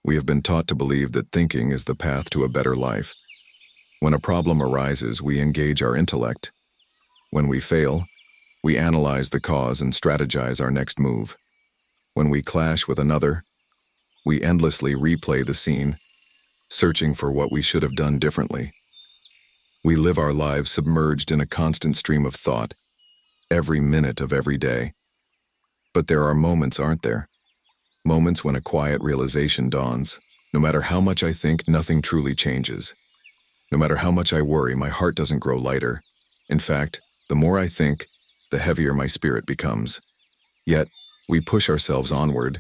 We have been taught to believe that thinking is the path to a better life. When a problem arises, we engage our intellect. When we fail, we analyze the cause and strategize our next move. When we clash with another, we endlessly replay the scene, searching for what we should have done differently. We live our lives submerged in a constant stream of thought, every minute of every day. But there are moments, aren't there? Moments when a quiet realization dawns. No matter how much I think, nothing truly changes. No matter how much I worry, my heart doesn't grow lighter. In fact, the more I think, the heavier my spirit becomes. Yet, we push ourselves onward,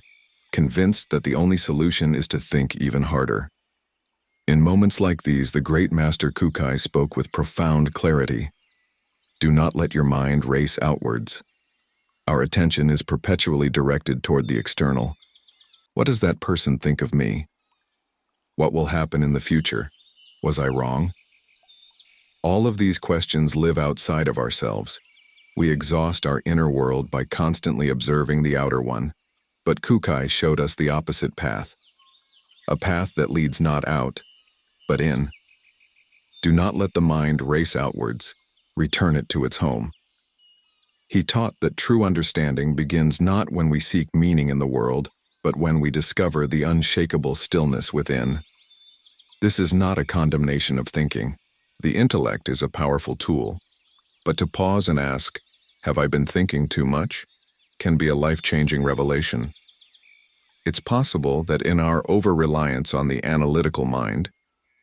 convinced that the only solution is to think even harder. In moments like these, the great master Kūkai spoke with profound clarity. Do not let your mind race outwards. Our attention is perpetually directed toward the external. What does that person think of me? What will happen in the future? Was I wrong? All of these questions live outside of ourselves. We exhaust our inner world by constantly observing the outer one. But Kūkai showed us the opposite path. A path that leads not out, but in. Do not let the mind race outwards. Return it to its home. He taught that true understanding begins not when we seek meaning in the world, but when we discover the unshakable stillness within. This is not a condemnation of thinking. The intellect is a powerful tool. But to pause and ask, have I been thinking too much? Can be a life-changing revelation. It's possible that in our over-reliance on the analytical mind,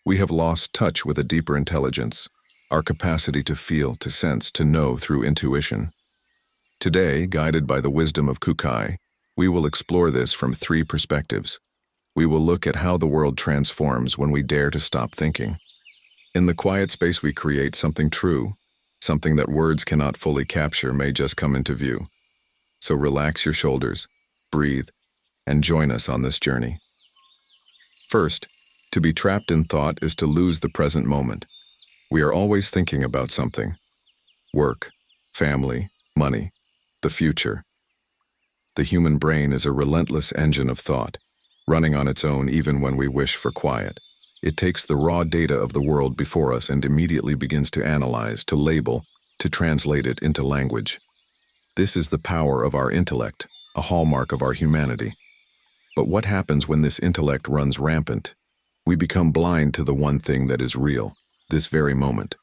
we have lost touch with a deeper intelligence, our capacity to feel, to sense, to know through intuition. Today, guided by the wisdom of Kūkai, we will explore this from three perspectives. We will look at how the world transforms when we dare to stop thinking. In the quiet space we create, something true, something that words cannot fully capture, may just come into view. So relax your shoulders, breathe, and join us on this journey. First, to be trapped in thought is to lose the present moment. We are always thinking about something: work, family, money, the future. The human brain is a relentless engine of thought, running on its own even when we wish for quiet. It takes the raw data of the world before us and immediately begins to analyze, to label, to translate it into language. This is the power of our intellect, a hallmark of our humanity. But what happens when this intellect runs rampant? We become blind to the one thing that is real, this very moment.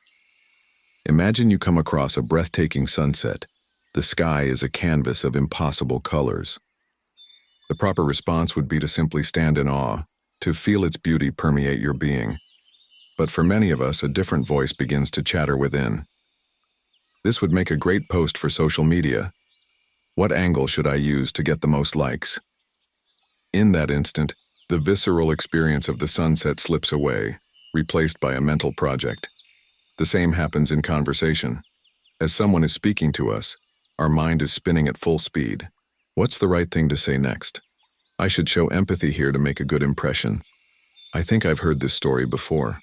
Imagine you come across a breathtaking sunset. The sky is a canvas of impossible colors. The proper response would be to simply stand in awe, to feel its beauty permeate your being. But for many of us, a different voice begins to chatter within. This would make a great post for social media. What angle should I use to get the most likes? In that instant, the visceral experience of the sunset slips away, replaced by a mental project. The same happens in conversation. As someone is speaking to us, our mind is spinning at full speed. What's the right thing to say next? I should show empathy here to make a good impression. I think I've heard this story before.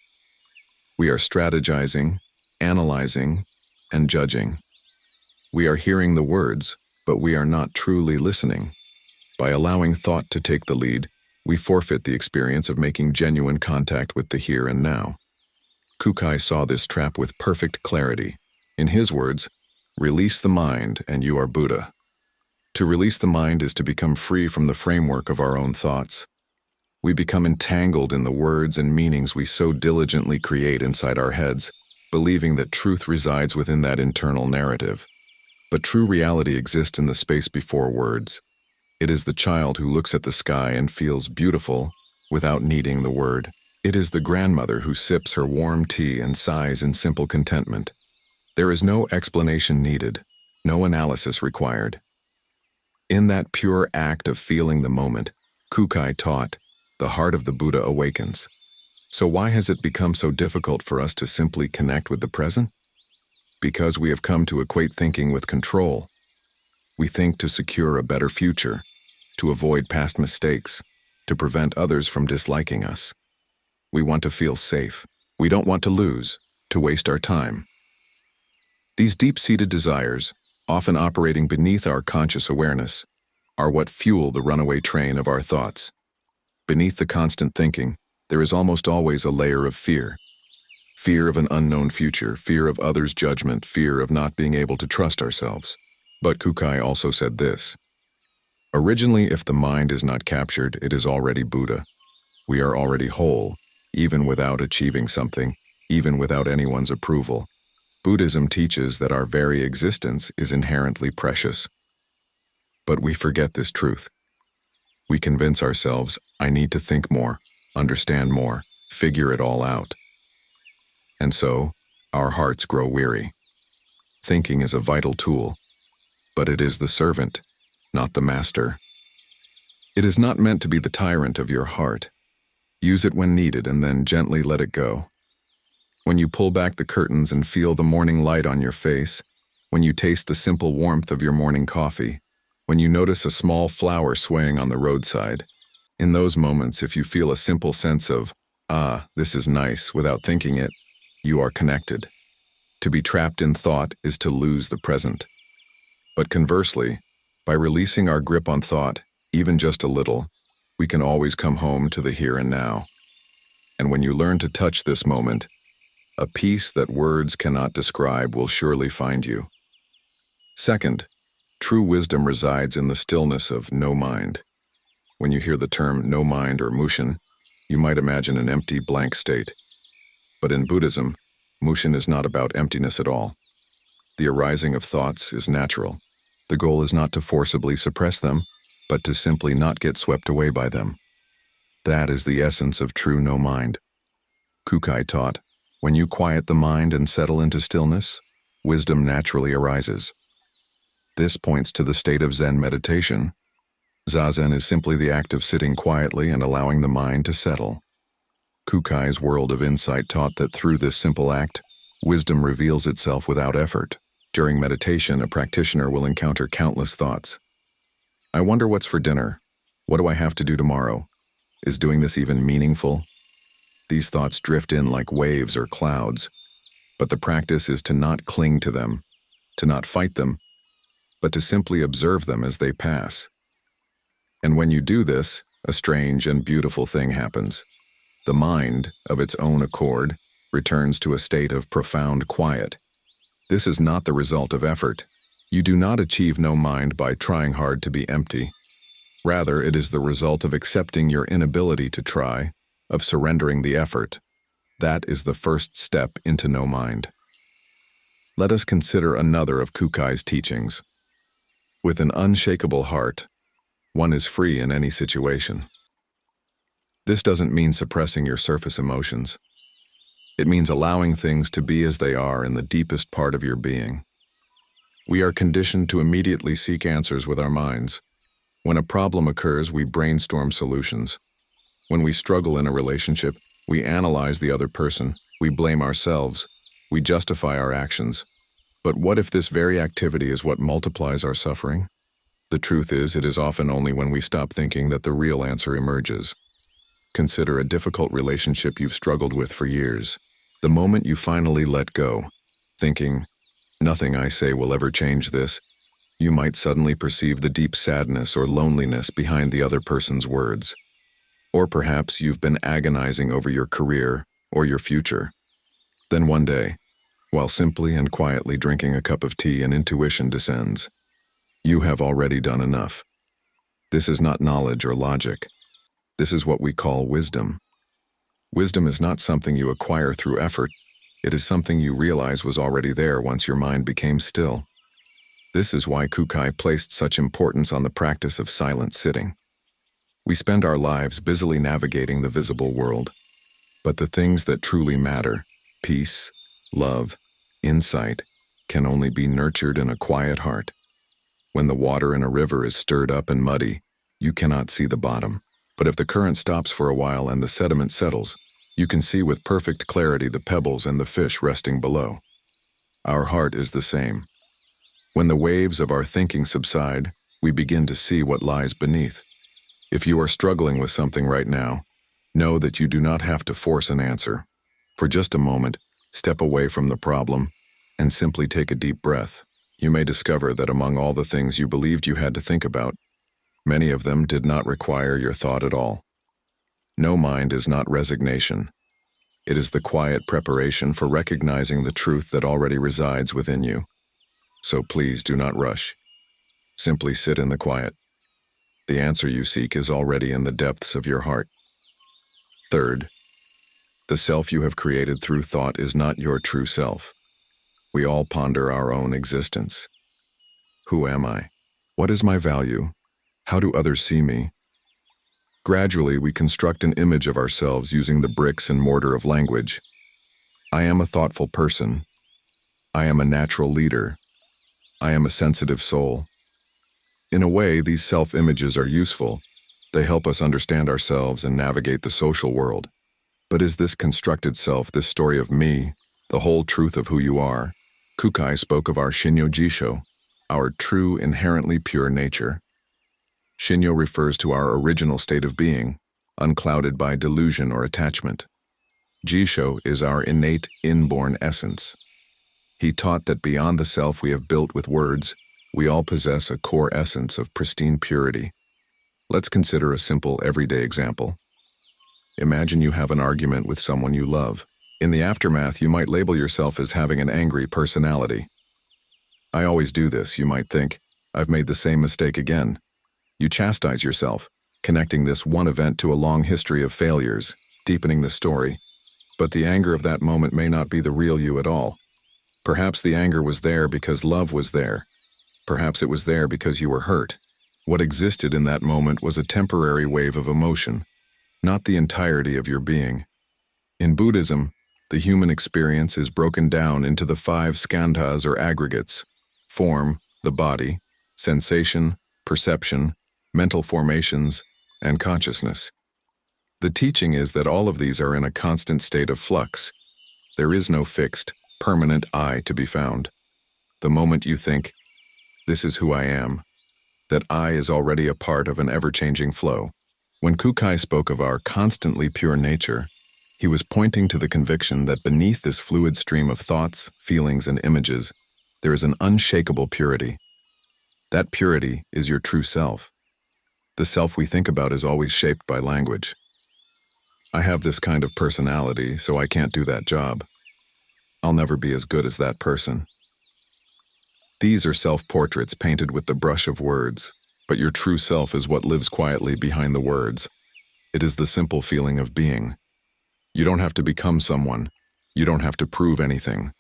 We are strategizing, analyzing, and judging. We are hearing the words, but we are not truly listening. By allowing thought to take the lead, we forfeit the experience of making genuine contact with the here and now. Kūkai saw this trap with perfect clarity. In his words, release the mind and you are Buddha. To release the mind is to become free from the framework of our own thoughts. We become entangled in the words and meanings we so diligently create inside our heads, believing that truth resides within that internal narrative. But true reality exists in the space before words. It is the child who looks at the sky and feels beautiful without needing the word. It is the grandmother who sips her warm tea and sighs in simple contentment. There is no explanation needed, no analysis required. In that pure act of feeling the moment, Kūkai taught, the heart of the Buddha awakens. So why has it become so difficult for us to simply connect with the present? Because we have come to equate thinking with control. We think to secure a better future, to avoid past mistakes, to prevent others from disliking us. We want to feel safe. We don't want to lose, to waste our time. These deep-seated desires, often operating beneath our conscious awareness, are what fuel the runaway train of our thoughts. Beneath the constant thinking, there is almost always a layer of fear. Fear of an unknown future, fear of others' judgment, fear of not being able to trust ourselves. But Kūkai also said this: originally, if the mind is not captured, it is already Buddha. We are already whole, even without achieving something, even without anyone's approval. Buddhism teaches that our very existence is inherently precious. But we forget this truth. We convince ourselves, I need to think more, understand more, figure it all out. And so, our hearts grow weary. Thinking is a vital tool, but it is the servant, not the master. It is not meant to be the tyrant of your heart. Use it when needed and then gently let it go. When you pull back the curtains and feel the morning light on your face, when you taste the simple warmth of your morning coffee, when you notice a small flower swaying on the roadside, in those moments, if you feel a simple sense of, this is nice, without thinking it, you are connected. To be trapped in thought is to lose the present. But conversely, by releasing our grip on thought, even just a little, we can always come home to the here and now. And when you learn to touch this moment, a peace that words cannot describe will surely find you. Second, true wisdom resides in the stillness of no mind. When you hear the term no mind or mushin, you might imagine an empty, blank state. But in Buddhism, mushin is not about emptiness at all. The arising of thoughts is natural. The goal is not to forcibly suppress them, but to simply not get swept away by them. That is the essence of true no mind. Kūkai taught, when you quiet the mind and settle into stillness, wisdom naturally arises. This points to the state of Zen meditation. Zazen is simply the act of sitting quietly and allowing the mind to settle. Kūkai's world of insight taught that through this simple act, wisdom reveals itself without effort. During meditation, a practitioner will encounter countless thoughts. I wonder what's for dinner. What do I have to do tomorrow? Is doing this even meaningful? These thoughts drift in like waves or clouds, but the practice is to not cling to them, to not fight them, but to simply observe them as they pass. And when you do this, a strange and beautiful thing happens. The mind, of its own accord, returns to a state of profound quiet. This is not the result of effort. You do not achieve no mind by trying hard to be empty. Rather, it is the result of accepting your inability to try, of surrendering the effort. That is the first step into no mind. Let us consider another of Kūkai's teachings. With an unshakable heart, one is free in any situation. This doesn't mean suppressing your surface emotions. It means allowing things to be as they are in the deepest part of your being. We are conditioned to immediately seek answers with our minds. When a problem occurs, we brainstorm solutions. When we struggle in a relationship, we analyze the other person, we blame ourselves, we justify our actions. But what if this very activity is what multiplies our suffering? The truth is, it is often only when we stop thinking that the real answer emerges. Consider a difficult relationship you've struggled with for years. The moment you finally let go, thinking, nothing I say will ever change this, you might suddenly perceive the deep sadness or loneliness behind the other person's words. Or perhaps you've been agonizing over your career or your future. Then one day, while simply and quietly drinking a cup of tea, an intuition descends. You have already done enough. This is not knowledge or logic. This is what we call wisdom. Wisdom is not something you acquire through effort. It is something you realize was already there once your mind became still. This is why Kūkai placed such importance on the practice of silent sitting. We spend our lives busily navigating the visible world, but the things that truly matter, peace, love, insight, can only be nurtured in a quiet heart. When the water in a river is stirred up and muddy, you cannot see the bottom. But if the current stops for a while and the sediment settles, you can see with perfect clarity the pebbles and the fish resting below. Our heart is the same. When the waves of our thinking subside, we begin to see what lies beneath. If you are struggling with something right now, know that you do not have to force an answer. For just a moment, step away from the problem and simply take a deep breath. You may discover that among all the things you believed you had to think about, many of them did not require your thought at all. No mind is not resignation. It is the quiet preparation for recognizing the truth that already resides within you. So please do not rush. Simply sit in the quiet. The answer you seek is already in the depths of your heart. Third, the self you have created through thought is not your true self. We all ponder our own existence. Who am I? What is my value? How do others see me? Gradually, we construct an image of ourselves using the bricks and mortar of language. I am a thoughtful person. I am a natural leader. I am a sensitive soul. In a way, these self-images are useful. They help us understand ourselves and navigate the social world. But is this constructed self, this story of me, the whole truth of who you are? Kūkai spoke of our Shinyo Jisho, our true, inherently pure nature. Shinyo refers to our original state of being, unclouded by delusion or attachment. Jisho is our innate, inborn essence. He taught that beyond the self we have built with words, we all possess a core essence of pristine purity. Let's consider a simple, everyday example. Imagine you have an argument with someone you love. In the aftermath, you might label yourself as having an angry personality. I always do this, you might think. I've made the same mistake again. You chastise yourself, connecting this one event to a long history of failures, deepening the story. But the anger of that moment may not be the real you at all. Perhaps the anger was there because love was there. Perhaps it was there because you were hurt. What existed in that moment was a temporary wave of emotion, not the entirety of your being. In Buddhism, the human experience is broken down into the 5 skandhas or aggregates: form, the body; sensation, perception, mental formations, and consciousness. The teaching is that all of these are in a constant state of flux. There is no fixed, permanent I to be found. The moment you think, "This is who I am," that I is already a part of an ever-changing flow. When Kūkai spoke of our constantly pure nature, he was pointing to the conviction that beneath this fluid stream of thoughts, feelings, and images, there is an unshakable purity. That purity is your true self. The self we think about is always shaped by language. I have this kind of personality, so I can't do that job. I'll never be as good as that person. These are self-portraits painted with the brush of words, but your true self is what lives quietly behind the words. It is the simple feeling of being. You don't have to become someone. You don't have to prove anything.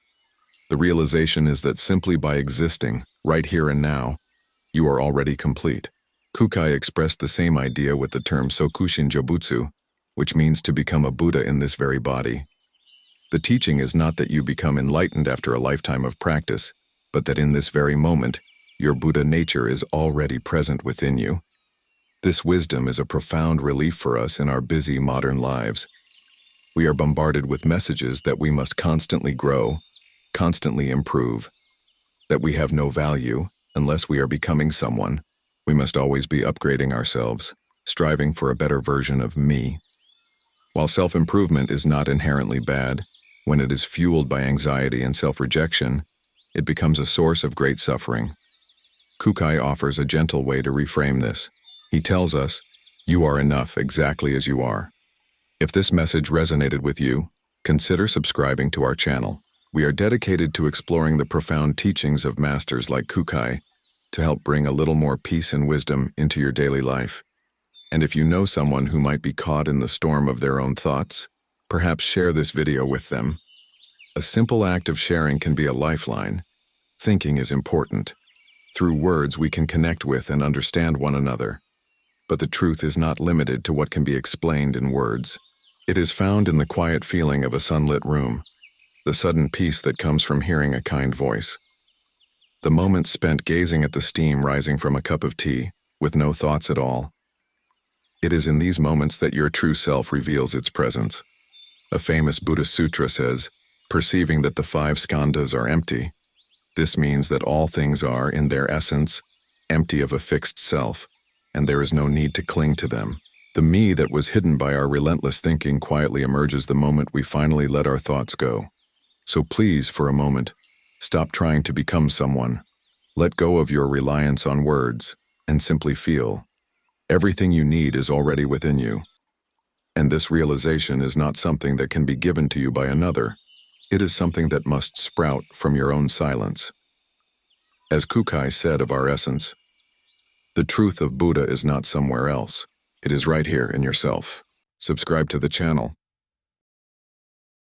The realization is that simply by existing, right here and now, you are already complete. Kūkai expressed the same idea with the term Sokushin Jobutsu, which means to become a Buddha in this very body. The teaching is not that you become enlightened after a lifetime of practice, but that in this very moment, your Buddha nature is already present within you. This wisdom is a profound relief for us in our busy modern lives. We are bombarded with messages that we must constantly grow, constantly improve, that we have no value unless we are becoming someone. We must always be upgrading ourselves, striving for a better version of me. While self-improvement is not inherently bad, when it is fueled by anxiety and self-rejection, it becomes a source of great suffering. Kūkai offers a gentle way to reframe this. He tells us, you are enough exactly as you are. If this message resonated with you, consider subscribing to our channel. We are dedicated to exploring the profound teachings of masters like Kūkai to help bring a little more peace and wisdom into your daily life. And if you know someone who might be caught in the storm of their own thoughts, perhaps share this video with them. A simple act of sharing can be a lifeline. Thinking is important. Through words we can connect with and understand one another. But the truth is not limited to what can be explained in words. It is found in the quiet feeling of a sunlit room, the sudden peace that comes from hearing a kind voice, the moments spent gazing at the steam rising from a cup of tea, with no thoughts at all. It is in these moments that your true self reveals its presence. A famous Buddhist sutra says, perceiving that the 5 skandhas are empty. This means that all things are, in their essence, empty of a fixed self, and there is no need to cling to them. The me that was hidden by our relentless thinking quietly emerges the moment we finally let our thoughts go. So please, for a moment, stop trying to become someone. Let go of your reliance on words, and simply feel. Everything you need is already within you. And this realization is not something that can be given to you by another. It is something that must sprout from your own silence. As Kūkai said of our essence, the truth of Buddha is not somewhere else. It is right here in yourself. Subscribe to the channel